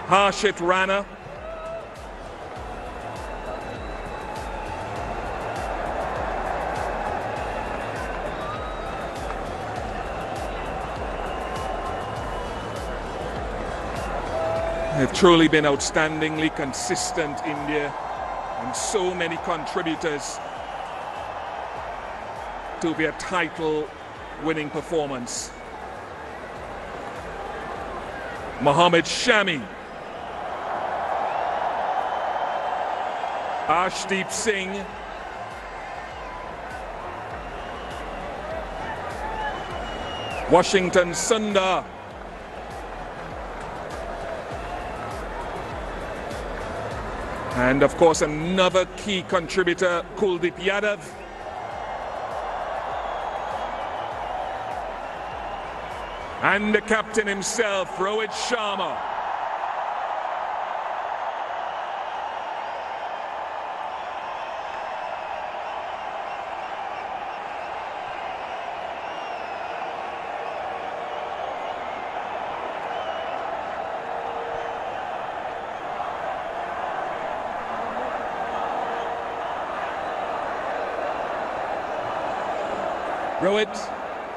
Harshit Rana. They've truly been outstandingly consistent, India, and so many contributors to their title-winning performance. Mohammad Shami, Arshdeep Singh, Washington Sundar, and of course another key contributor, Kuldeep Yadav. And the captain himself, Rohit Sharma. Rohit,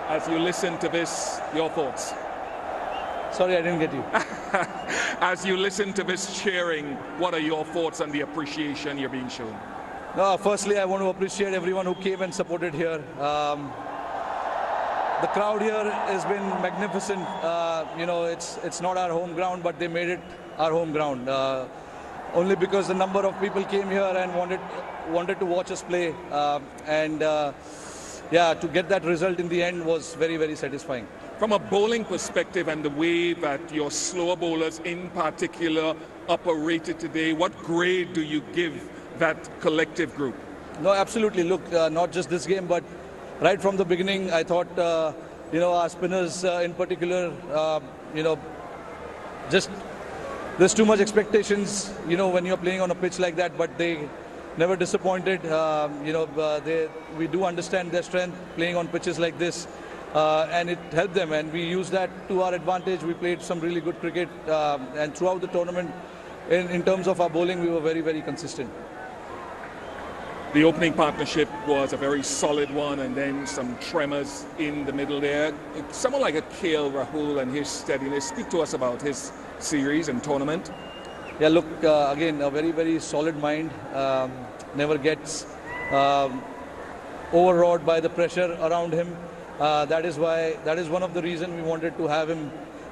as you listen to this, your thoughts? Sorry, I didn't get you. As you listen to this cheering, what are your thoughts on the appreciation you're being shown? No, firstly, I want to appreciate everyone who came and supported here. The crowd here has been magnificent. It's not our home ground, but they made it our home ground. Only because the number of people came here and wanted to watch us play. To get that result in the end was very, very satisfying. From a bowling perspective and the way that your slower bowlers in particular operated today, what grade do you give that collective group? No, absolutely. Look, not just this game, but right from the beginning, I thought, our spinners in particular, just there's too much expectations, when you're playing on a pitch like that, but they never disappointed. We do understand their strength playing on pitches like this, and it helped them, and we used that to our advantage. We played some really good cricket, and throughout the tournament, in terms of our bowling, we were very, very consistent. The opening partnership was a very solid one, and then some tremors in the middle there. Someone like a KL Rahul and his steadiness. Speak to us about his series and tournament. Yeah, look, again, a very, very solid mind. Never gets overawed by the pressure around him. That is one of the reasons we wanted to have him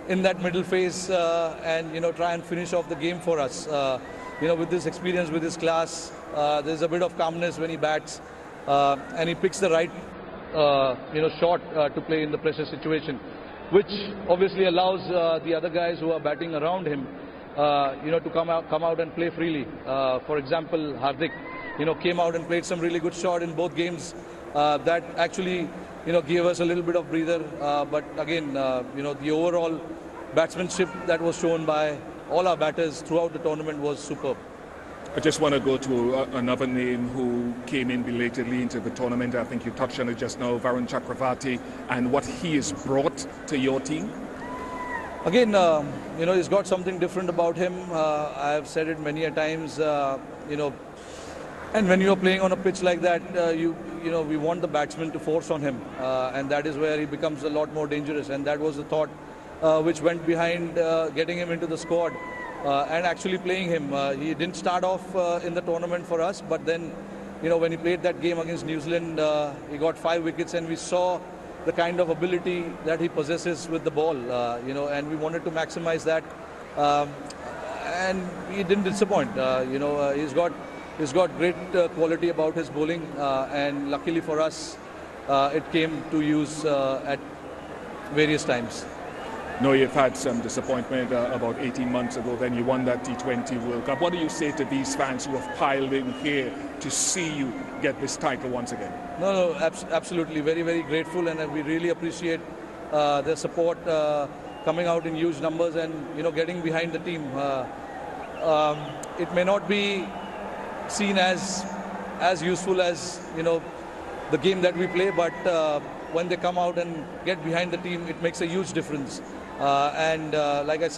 in that middle phase and try and finish off the game for us. With this experience, with his class, there's a bit of calmness when he bats, and he picks the right shot to play in the pressure situation, which obviously allows the other guys who are batting around him to come out and play freely. For example, Hardik, came out and played some really good shot in both games. That actually, gave us a little bit of breather. But again, the overall batsmanship that was shown by all our batters throughout the tournament was superb. I just want to go to another name who came in belatedly into the tournament. I think you touched on it just now, Varun Chakravarti, and what he has brought to your team. Again, he's got something different about him. I have said it many a times, and when you're playing on a pitch like that, we want the batsman to force on him, and that is where he becomes a lot more dangerous. And that was the thought which went behind getting him into the squad and actually playing him. He didn't start off in the tournament for us, but then, when he played that game against New Zealand, he got 5 wickets, and we saw the kind of ability that he possesses with the ball, and we wanted to maximize that, and he didn't disappoint. He's got great quality about his bowling, and luckily for us, it came to use at various times. No, you've had some disappointment about 18 months ago when you won that T20 World Cup. What do you say to these fans who have piled in here to see you get this title once again? No, absolutely. Very, very grateful, and we really appreciate their support coming out in huge numbers and, getting behind the team. It may not be seen as useful as, the game that we play, but when they come out and get behind the team, it makes a huge difference. Like I said,